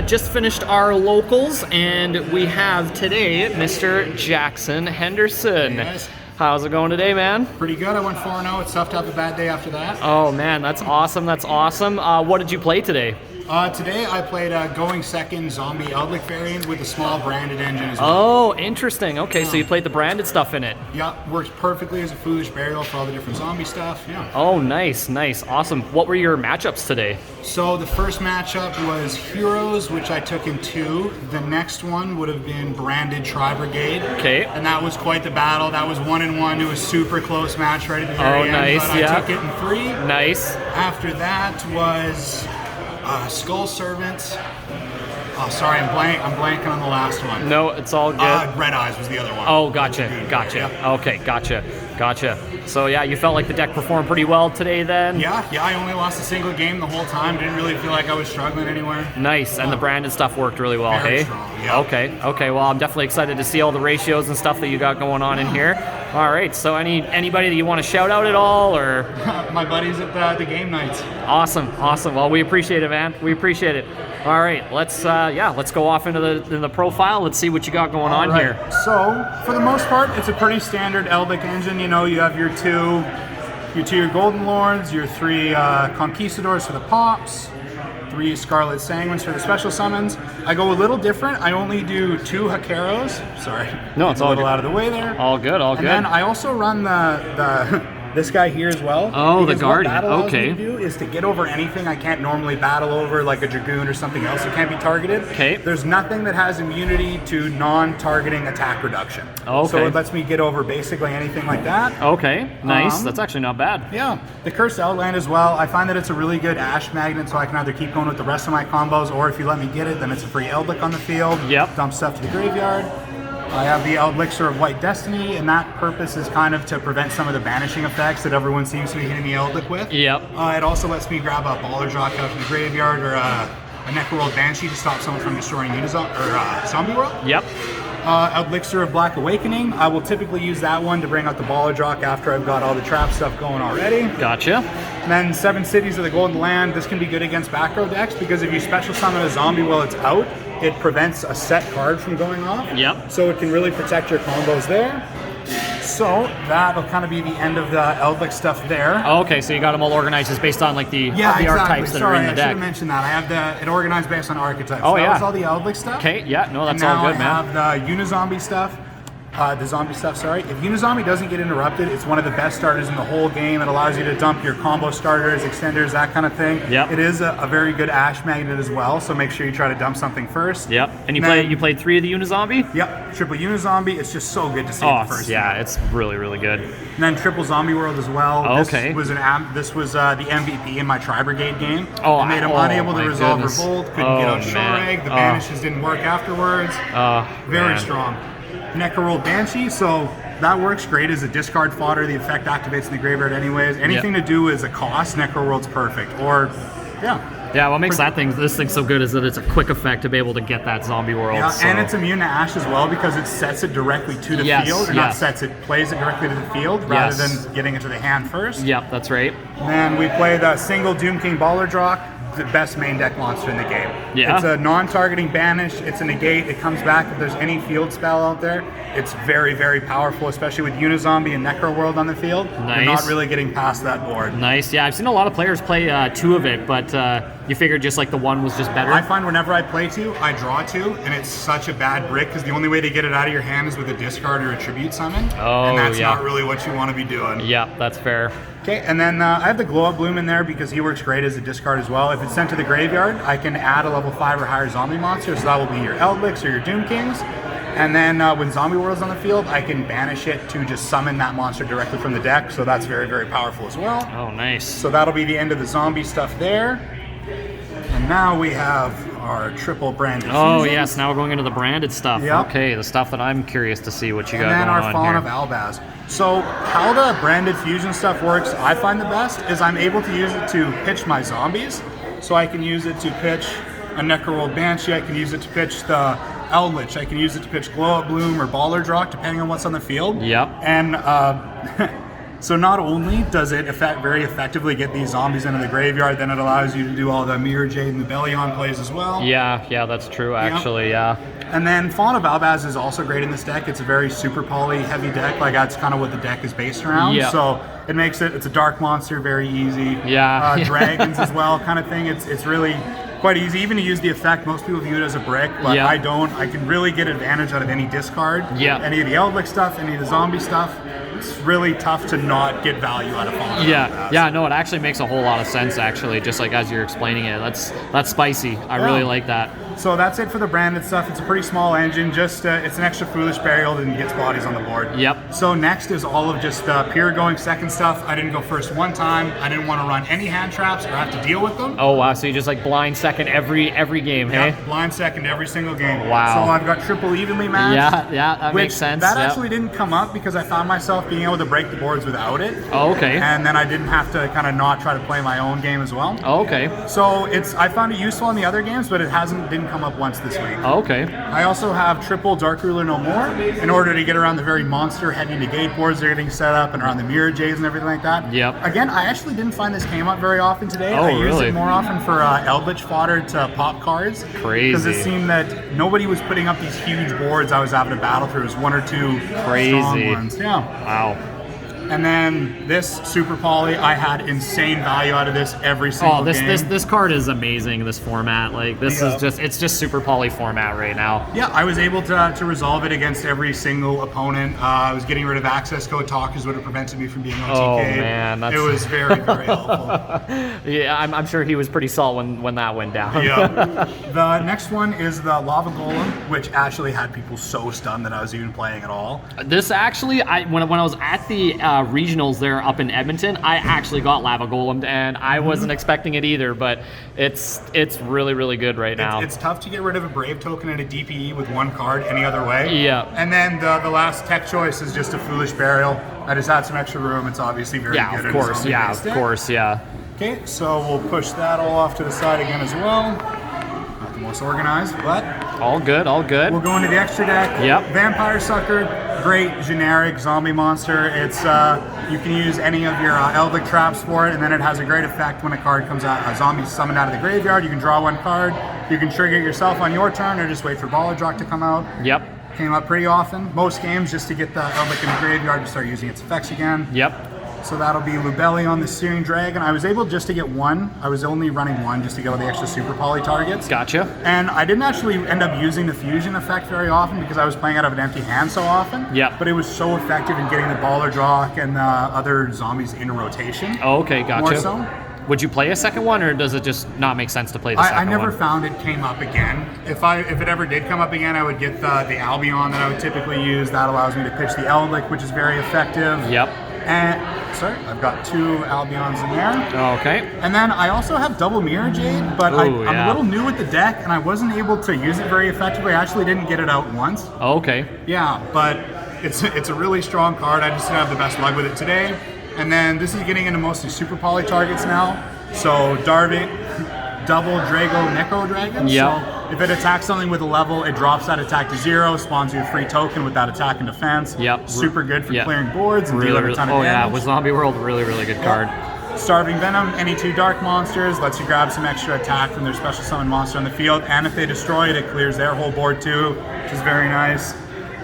just finished our locals, and we have today Mr. Jaxon Henderson. Hey guys. How's it going today, man? Pretty good. I went 4-0. It's tough to have a bad day after that. Oh man, that's awesome. That's awesome. What did you play today? Today I played going second zombie Eldlich variant with a small branded engine as well. Oh, interesting. Okay, so you played the branded stuff in it. Yeah, works perfectly as a foolish burial for all the different zombie stuff. Yeah. Oh, nice, nice, awesome. What were your matchups today? So the first matchup was Heroes, which I took in 2. The next one would have been branded Tri-Brigade. Okay. And that was quite the battle. That was 1-1. It was super close match right at the very end. Nice, but yeah. I took it in 3. Nice. After that was Skull Servant. Oh, sorry, I'm blanking on the last one. No, it's all good. Red Eyes was the other one. Oh, gotcha. Okay, gotcha. So yeah, you felt like the deck performed pretty well today then? Yeah, I only lost a single game the whole time. Didn't really feel like I was struggling anywhere. Nice, and the branded stuff worked really well, Very hey? strong, yeah. Okay, well, I'm definitely excited to see all the ratios and stuff that you got going on in here. All right, so anybody that you want to shout out at all, or? My buddies at the game nights. Awesome. Well, we appreciate it, man. We appreciate it. All right, let's go off into the profile. Let's see what you got going on here. So, for the most part, it's a pretty standard Eldlich engine. You know, you have your two Golden Lords, your 3 Conquistadors for the pops, 3 Scarlet Sanguines for the special summons. I go a little different. I only do 2 Hakeros. Sorry. No, it's all a little good. out of the way there. All good. And then I also run the this guy here as well. Oh, the Guardian. What battle allows me Okay. to do is to get over anything I can't normally battle over, like a Dragoon or something else that can't be targeted. Okay. There's nothing that has immunity to non-targeting attack reduction. Okay. So it lets me get over basically anything like that. Okay, nice. That's actually not bad. Yeah. The Cursed Outland as well. I find that it's a really good Ash magnet, so I can either keep going with the rest of my combos, or if you let me get it, then it's a free Eldlich on the field. Yep. Dump stuff to the graveyard. I have the Elixir of White Destiny, and that purpose is kind of to prevent some of the banishing effects that everyone seems to be hitting the Eldlich with. Yep. It also lets me grab a Baller Jock out of the graveyard, or a Necroworld Banshee to stop someone from destroying Zombie World. Yep. Elixir of Black Awakening. I will typically use that one to bring out the Baller Jock after I've got all the trap stuff going already. Gotcha. And then 7 Cities of the Golden Land. This can be good against back row decks because if you special summon a zombie while it's out, it prevents a set card from going off. Yep. So it can really protect your combos there. So that'll kind of be the end of the Eldlich stuff there. Oh, okay, so you got them all organized just based on like the archetypes that are in the I deck. should have mentioned that. I have it organized based on archetypes. Oh, That yeah. was all the Eldlich stuff. Okay, yeah, no, that's And all now good, man. I have the Unizombie stuff. The zombie stuff, sorry. If Unizombie doesn't get interrupted, it's one of the best starters in the whole game. It allows you to dump your combo starters, extenders, that kind of thing. Yep. It is a very good Ash magnet as well, so make sure you try to dump something first. Yep. And you played 3 of the Unizombie? Yep, triple Unizombie. It's just so good to see the first yeah, one. it's really, really good. And then triple Zombie World as well. Okay. This was the MVP in my Tri-Brigade game. Oh, I made him unable to my resolve goodness. Revolt, couldn't get out man. Shoreg, the banishes didn't work afterwards. Very man. strong. Necroworld Banshee, so that works great as a discard fodder. The effect activates in the graveyard anyways. Anything to do is a cost, Necroworld's perfect. Or, yeah. Yeah, what makes this thing so good is that it's a quick effect to be able to get that zombie world. Yeah, so. and it's immune to Ash as well because it sets it directly to the field. Or not sets it, plays it directly to the field rather than getting it to the hand first. Yep, that's right. And then we play the single Doom King Baller Jock, the best main deck monster in the game. Yeah. It's a non-targeting banish, it's a negate, it comes back if there's any field spell out there. It's very, very powerful, especially with Unizombie and Necroworld on the field. Nice. You're not really getting past that board. Nice, yeah, I've seen a lot of players play 2 of it, but you figured just like the 1 was just better? I find whenever I play 2, I draw 2, and it's such a bad brick because the only way to get it out of your hand is with a discard or a tribute summon. Oh, and that's yeah. not really what you want to be doing. Yeah, that's fair. Okay, and then I have the Glow Up Bloom in there because he works great as a discard as well. If it's sent to the graveyard, I can add a level 5 or higher zombie monster, so that will be your Eldlich or your Doom Kings. And then when Zombie World's on the field, I can banish it to just summon that monster directly from the deck, so that's very, very powerful as well. Oh, nice. So that'll be the end of the zombie stuff there. And now we have our triple branded Oh, fusions. yes, now we're going into the branded stuff. Yep. Okay, the stuff that I'm curious to see what you got And then going our on Fawn here. of Albaz. So how the branded fusion stuff works, I find the best, is I'm able to use it to pitch my zombies. So I can use it to pitch a Necroworld Banshee, I can use it to pitch the Eldlich, I can use it to pitch Glow Up Bloom or Baller Jock, depending on what's on the field. Yep. And So not only does it very effectively get these zombies into the graveyard, then it allows you to do all the Mirror Jade and the Bellion plays as well. Yeah, that's true, actually, yeah. And then Fauna of Albaz is also great in this deck. It's a very super poly heavy deck. Like, that's kind of what the deck is based around. Yeah. So it makes it's a dark monster, very easy. Yeah. Dragons as well, kind of thing. It's really quite easy, even to use the effect. Most people view it as a brick, but Yeah. I don't. I can really get advantage out of any discard. Yeah. Any of the Eldlich stuff, any of the zombie stuff. It's really tough to not get value out of Fauna of Albaz. Yeah, no, it actually makes a whole lot of sense, actually, just like as you're explaining it. That's spicy. I really like that. So that's it for the branded stuff. It's a pretty small engine. Just it's an extra Foolish Burial and gets bodies on the board. Yep. So next is all of just the pure going second stuff. I didn't go first one time. I didn't want to run any hand traps or have to deal with them. Oh, wow, so you just like blind second every game, hey? Yeah, blind second every single game. Wow. So I've got triple evenly matched. Yeah, that makes sense. That Yep. actually didn't come up because I found myself being able to break the boards without it. Oh, okay. And then I didn't have to kind of not try to play my own game as well. Oh, okay. So I found it useful in the other games, but it didn't come up once this week. Oh, okay. I also have triple Dark Ruler No More in order to get around the very monster heavy negate boards that are getting set up and around the Mirror Jades and everything like that. Yep. Again, I actually didn't find this came up very often today. Oh, I used really? it more often for Eldlich fodder to pop cards. Crazy. Because it seemed that nobody was putting up these huge boards I was having to battle through. It was one or two strong ones. Yeah. Wow. And then this Super Poly, I had insane value out of this every single game. This card is amazing, this format. Like, this is it's just super poly format right now. Yeah, I was able to resolve it against every single opponent. I was getting rid of access code talkers would have prevented me from being OTK. Oh, man, it was very, very helpful. Yeah, I'm sure he was pretty salt when that went down. Yeah. The next one is the Lava Golem, which actually had people so stunned that I was even playing at all. This actually, when I was at the regionals there up in Edmonton, I actually got Lava Golem, and I wasn't expecting it either, but it's really, really good right now. It's tough to get rid of a Brave token and a DPE with one card any other way. Yeah. And then the last tech choice is just a Foolish Burial. I just had some extra room. It's obviously very good. Of course, yeah. Okay, so we'll push that all off to the side again as well. Not the most organized, but all good. we'll go into the extra deck. Yep. Vampire Sucker, great generic zombie monster. It's you can use any of your Eldlich traps for it, and then it has a great effect when a card comes out. A zombie summoned out of the graveyard. You can draw one card. You can trigger it yourself on your turn, or just wait for Baller Drock to come out. Yep. Came up pretty often. Most games just to get the Eldlich in the graveyard to start using its effects again. Yep. So that'll be Lubelli on the Searing Dragon. I was able just to get one. I was only running one just to get all the extra super poly targets. Gotcha. And I didn't actually end up using the fusion effect very often because I was playing out of an empty hand so often. Yeah. But it was so effective in getting the Baller Drock and the other zombies into rotation. Oh, okay, gotcha. More so. Would you play a second one, or does it just not make sense to play the second one? I never found it came up again. If it ever did come up again, I would get the Albion that I would typically use. That allows me to pitch the Eldlich, which is very effective. Yep. And sorry, I've got two Albions in there. Okay. And then I also have double Mirror Jade, but I'm a little new with the deck, and I wasn't able to use it very effectively. I actually didn't get it out once. Okay. Yeah, but it's a really strong card. I just didn't have the best luck with it today. And then this is getting into mostly super poly targets now. So Darvik, double Drago Neko Dragon. Yep. So if it attacks something with a level, it drops that attack to 0, spawns you a free token with that attack and defense. Yep. Super good for clearing boards and dealing a ton of damage. Yeah, with Zombie World, really, really good card. Starving Venom, any 2 dark monsters, lets you grab some extra attack from their special summon monster on the field, and if they destroy it, it clears their whole board too, which is very nice.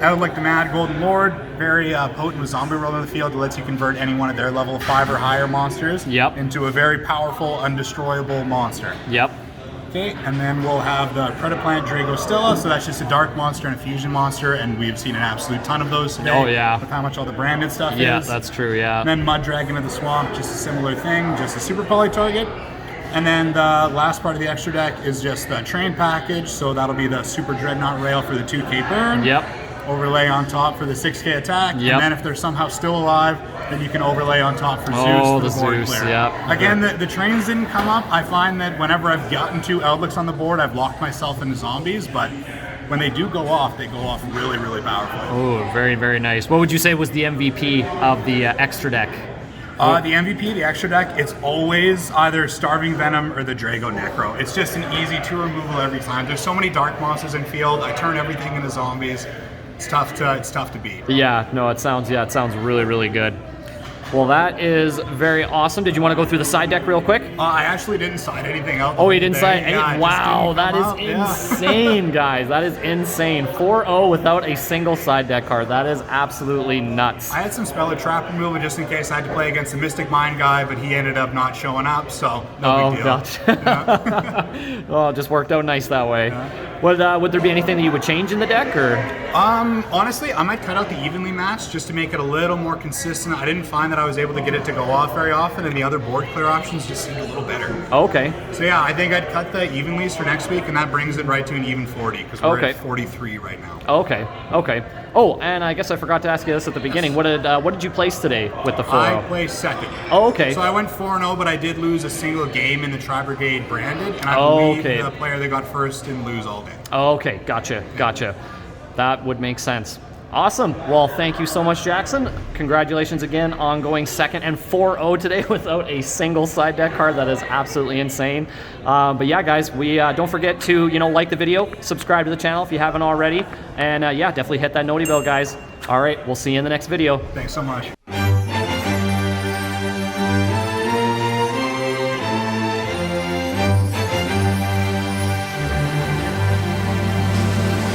Eldlich the Mad Golden Lord, very potent with Zombie World on the field. It lets you convert any one of their level 5 or higher monsters into a very powerful, undestroyable monster. Yep. Okay, and then we'll have the Predaplant Drago Stella, so that's just a dark monster and a fusion monster, and we've seen an absolute ton of those today. Oh, yeah. With how much all the branded stuff is. Yeah, that's true, yeah. And then Mud Dragon of the Swamp, just a similar thing, just a super poly target. And then the last part of the extra deck is just the train package, so that'll be the Super Dreadnought Rail for the 2k burn. Yep. Overlay on top for the 6k attack, Yep. and then if they're somehow still alive, then you can overlay on top for Zeus. Oh, for the board Zeus, clear. yep. Again, the trains didn't come up. I find that whenever I've gotten 2 Eldlichs on the board, I've locked myself into zombies, but when they do go off, they go off really, really powerfully. Oh, very, very nice. What would you say was the MVP of the extra deck? The MVP, the extra deck, it's always either Starving Venom or the Drago Necro. It's just an easy 2 removal every time. There's so many dark monsters in field. I turn everything into zombies. It's tough to beat. Yeah, no, it sounds really, really good. Well, that is very awesome. Did you want to go through the side deck real quick? I actually didn't side anything out. Oh, you didn't side any? Yeah, Wow, that is Yeah. insane, guys. That is insane. 4-0 without a single side deck card. That is absolutely nuts. I had some Speller Trap removal just in case I had to play against the Mystic Mind guy, but he ended up not showing up, so no big deal. Gotcha. Yeah. Oh, it just worked out nice that way. Yeah. Would there be anything that you would change in the deck, or? Honestly, I might cut out the evenly matched just to make it a little more consistent. I didn't find that I was able to get it to go off very often, and the other board clear options just seemed a little better. Okay. So yeah, I think I'd cut the evenlies for next week, and that brings it right to an even 40, because we're at 43 right now. Okay. Okay. Oh, and I guess I forgot to ask you this at the beginning. What did you place today with the 4-0? I placed second. Oh, okay. So I went 4-0, but I did lose a single game in the Tri-Brigade branded, and I believe the player that got first didn't lose all day. Okay, gotcha. That would make sense. Awesome. Well, thank you so much, Jaxon. Congratulations again on going second and 4-0 today without a single side deck card. That is absolutely insane. But yeah, guys, we don't forget to like the video, subscribe to the channel if you haven't already, and yeah, definitely hit that noti bell, guys. All right, we'll see you in the next video. Thanks so much.